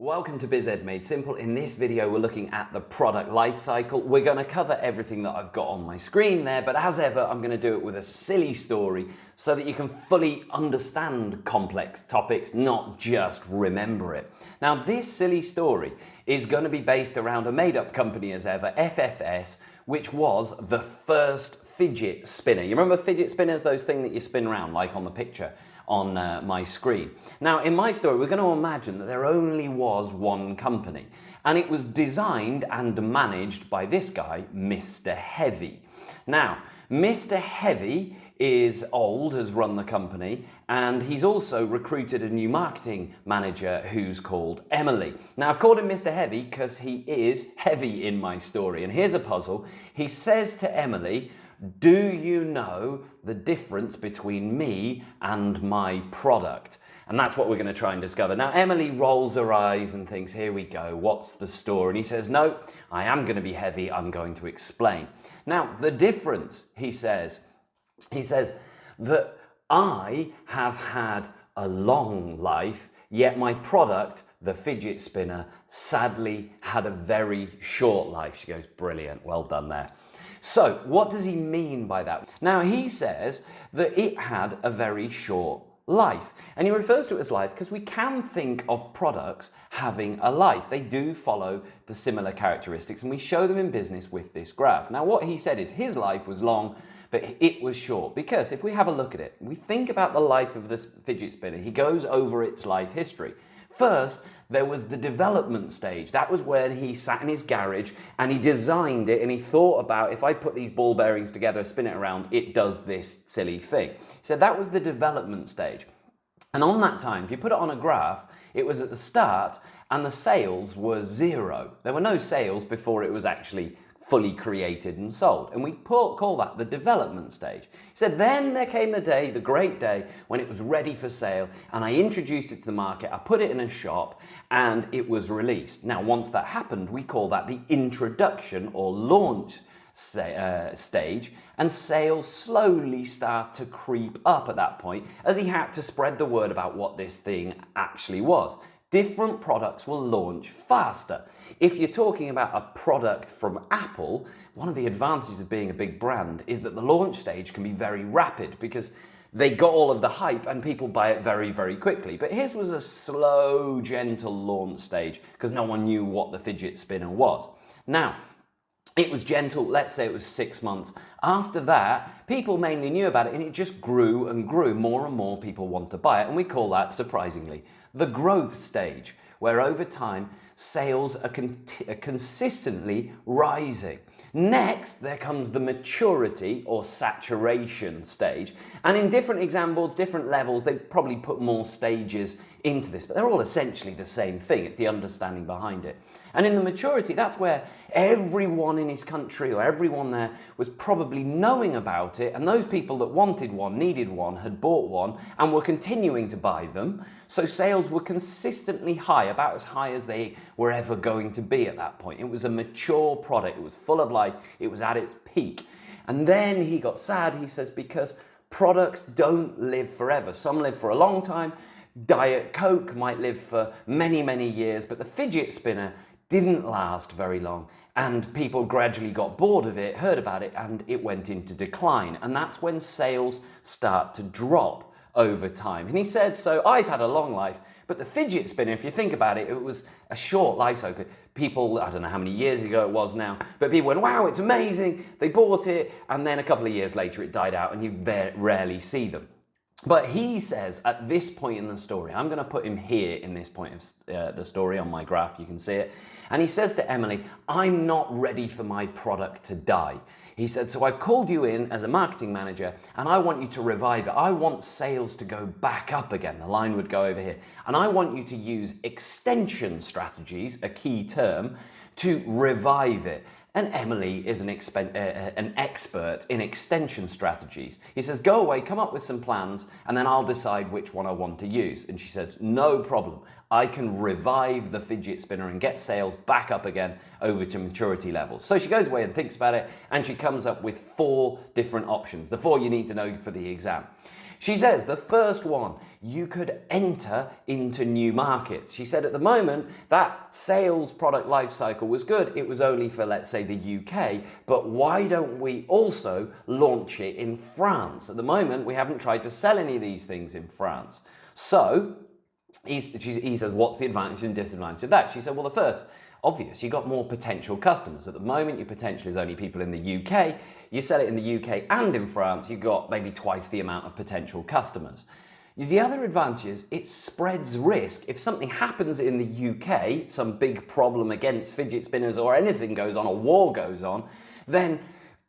Welcome to BizEd Made Simple. In this video, we're looking at the product life cycle. We're going to cover everything that I've got on my screen there, but as ever, I'm going to do it with a silly story so that you can fully understand complex topics, not just remember it. Now, this silly story is going to be based around a made-up company as ever, FFS, which was the first fidget spinner. You remember fidget spinners, those things that you spin around, like on the picture on my screen. Now, in my story, we're going to imagine that there only was one company, and it was designed and managed by this guy, Mr. Heavy. Now, Mr. Heavy is old, has run the company, and he's also recruited a new marketing manager who's called Emily. Now, I've called him Mr. Heavy because he is heavy in my story, and here's a puzzle. He says to Emily, "Do you know the difference between me and my product?" And that's what we're going to try and discover. Now, Emily rolls her eyes and thinks, here we go, what's the story? And he says, no, I am going to be heavy, I'm going to explain. Now, the difference, he says that I have had a long life, yet my product, the fidget spinner, sadly had a very short life. She goes, brilliant, well done there. So what does he mean by that? Now, he says that it had a very short life, and he refers to it as life because we can think of products having a life. They do follow the similar characteristics, and we show them in business with this graph. Now, what he said is his life was long, but it was short, because if we have a look at it, we think about the life of this fidget spinner. He goes over its life history. First, there was the development stage. That was when he sat in his garage and he designed it, and he thought about, if I put these ball bearings together, spin it around, it does this silly thing. He said that was the development stage. And on that time, if you put it on a graph, it was at the start and the sales were zero. There were no sales before it was actually fully created and sold. And we call that the development stage. He said, then there came the day, the great day, when it was ready for sale, and I introduced it to the market, I put it in a shop, and it was released. Now, once that happened, we call that the introduction or launch stage, and sales slowly start to creep up at that point, as he had to spread the word about what this thing actually was. Different products will launch faster. If you're talking about a product from Apple, one of the advantages of being a big brand is that the launch stage can be very rapid, because they got all of the hype and people buy it very, very quickly. But his was a slow, gentle launch stage because no one knew what the fidget spinner was. Now, it was gentle, let's say it was 6 months. After that, people mainly knew about it, and it just grew and grew. More and more people want to buy it, and we call that, surprisingly, the growth stage, where over time, sales are consistently rising. Next, there comes the maturity or saturation stage. And in different exam boards, different levels, they probably put more stages into this, but they're all essentially the same thing. It's the understanding behind it. And in the maturity, that's where everyone in his country or everyone there was probably knowing about it, and those people that wanted one, needed one, had bought one and were continuing to buy them. So sales were consistently high, about as high as they were ever going to be at that point. It was a mature product. It was full of life. It was at its peak. And then he got sad, he says, because products don't live forever. Some live for a long time. Diet Coke might live for many, many years, but the fidget spinner didn't last very long, and people gradually got bored of it, heard about it, and it went into decline. And that's when sales start to drop over time. And he said, so I've had a long life, but the fidget spinner, if you think about it, it was a short life cycle. People, I don't know how many years ago it was now, but people went, wow, it's amazing. They bought it, and then a couple of years later it died out, and you rarely see them. But he says at this point in the story, I'm going to put him here in this point of the story on my graph, you can see it. And he says to Emily, I'm not ready for my product to die. He said, so I've called you in as a marketing manager, and I want you to revive it. I want sales to go back up again. The line would go over here. And I want you to use extension strategies, a key term, to revive it. And Emily is an expert in extension strategies. He says, go away, come up with some plans, and then I'll decide which one I want to use. And she says, no problem. I can revive the fidget spinner and get sales back up again over to maturity levels. So she goes away and thinks about it, and she comes up with 4 different options, the 4 you need to know for the exam. She says the first one, you could enter into new markets. She said at the moment that sales product life cycle was good. It was only for, let's say, the UK, but why don't we also launch it in France? At the moment, we haven't tried to sell any of these things in France. So he says, what's the advantage and disadvantage of that? She said, well, the first, obvious, you've got more potential customers. At the moment, your potential is only people in the UK. You sell it in the UK and in France, you've got maybe twice the amount of potential customers. The other advantage is it spreads risk. If something happens in the UK, some big problem against fidget spinners or anything goes on, a war goes on, then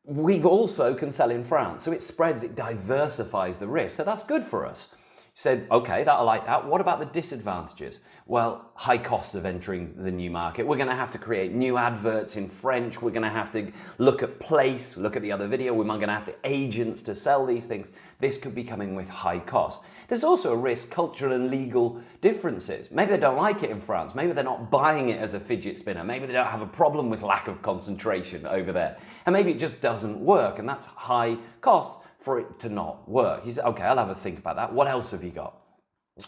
we've also can sell in France. So it spreads, it diversifies the risk. So that's good for us. Said, okay, I like that. What about the disadvantages? Well, high costs of entering the new market. We're going to have to create new adverts in French. We're going to have to look at place, look at the other video. We're going to have to agents to sell these things. This could be coming with high costs. There's also a risk, cultural and legal differences. Maybe they don't like it in France. Maybe they're not buying it as a fidget spinner. Maybe they don't have a problem with lack of concentration over there. And maybe it just doesn't work, and that's high costs for it to not work. He said, okay, I'll have a think about that. What else have you got?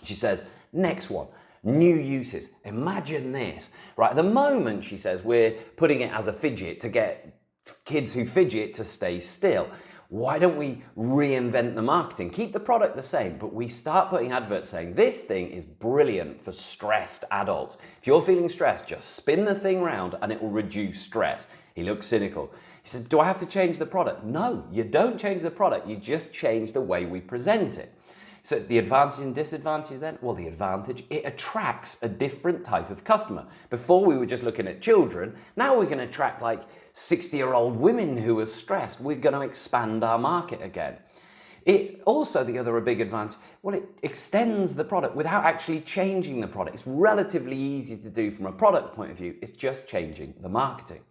She says, next one, new uses. Imagine this, right? At the moment, she says, we're putting it as a fidget to get kids who fidget to stay still. Why don't we reinvent the marketing? Keep the product the same, but we start putting adverts saying, this thing is brilliant for stressed adults. If you're feeling stressed, just spin the thing round and it will reduce stress. He looks cynical. He said, do I have to change the product? No, you don't change the product. You just change the way we present it. So the advantage and disadvantage then? Well, the advantage, it attracts a different type of customer. Before we were just looking at children. Now we can attract like 60-year-old women who are stressed. We're going to expand our market again. It also, the other big advantage, well, it extends the product without actually changing the product. It's relatively easy to do from a product point of view. It's just changing the marketing.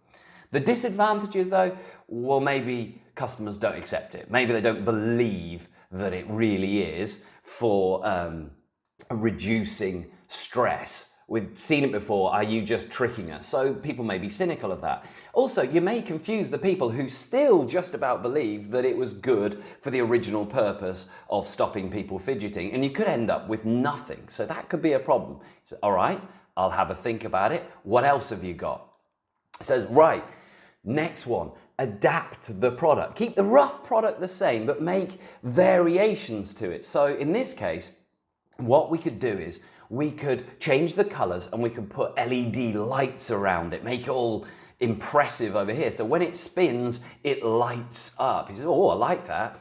The disadvantages though, well, maybe customers don't accept it. Maybe they don't believe that it really is for reducing stress. We've seen it before. Are you just tricking us? So people may be cynical of that. Also, you may confuse the people who still just about believe that it was good for the original purpose of stopping people fidgeting, and you could end up with nothing. So that could be a problem. So, all right, I'll have a think about it. What else have you got? It says, right, next one, adapt the product. Keep the rough product the same, but make variations to it. So in this case, what we could do is we could change the colors and we could put LED lights around it, make it all impressive over here. So when it spins, it lights up. He says, oh, I like that.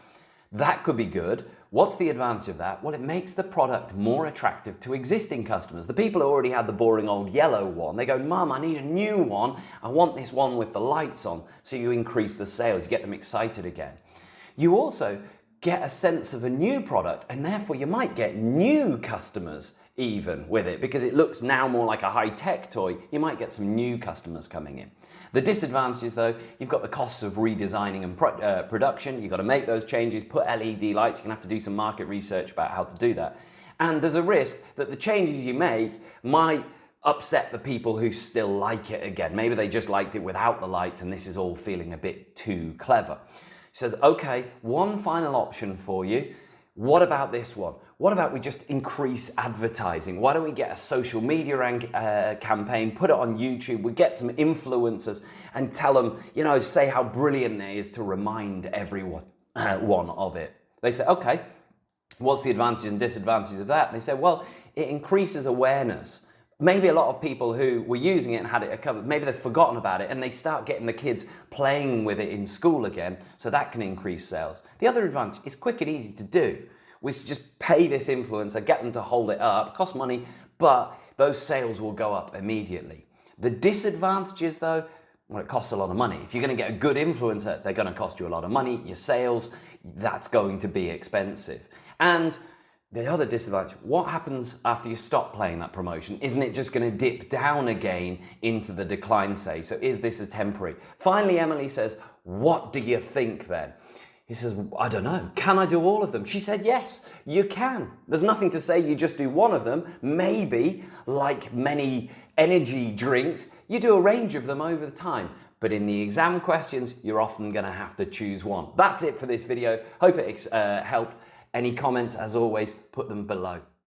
That could be good. What's the advantage of that? Well, it makes the product more attractive to existing customers. The people who already had the boring old yellow one, they go, Mum, I need a new one. I want this one with the lights on. So you increase the sales, you get them excited again. You also get a sense of a new product, and therefore you might get new customers even with it because it looks now more like a high-tech toy. You might get some new customers coming in. The disadvantages though, you've got the costs of redesigning and production. You've got to make those changes, put LED lights. You're going to have to do some market research about how to do that. And there's a risk that the changes you make might upset the people who still like it again. Maybe they just liked it without the lights and this is all feeling a bit too clever. She says, okay, one final option for you. What about this one? What about we just increase advertising? Why don't we get a social media campaign, put it on YouTube, we get some influencers and tell them, you know, say how brilliant it is to remind everyone one of it. They say, okay, what's the advantages and disadvantages of that? They say, well, it increases awareness. Maybe a lot of people who were using it and had it covered, maybe they've forgotten about it and they start getting the kids playing with it in school again, so that can increase sales. The other advantage is quick and easy to do. We just pay this influencer, get them to hold it up, cost money, but those sales will go up immediately. The disadvantages though, well, it costs a lot of money. If you're going to get a good influencer, they're going to cost you a lot of money. Your sales, that's going to be expensive. And the other disadvantage, what happens after you stop playing that promotion? Isn't it just going to dip down again into the decline stage? So is this a temporary? Finally, Emily says, what do you think then? He says, I don't know. Can I do all of them? She said, yes, you can. There's nothing to say you just do one of them. Maybe, like many energy drinks, you do a range of them over the time. But in the exam questions, you're often going to have to choose one. That's it for this video. Hope it helped. Any comments, as always, put them below.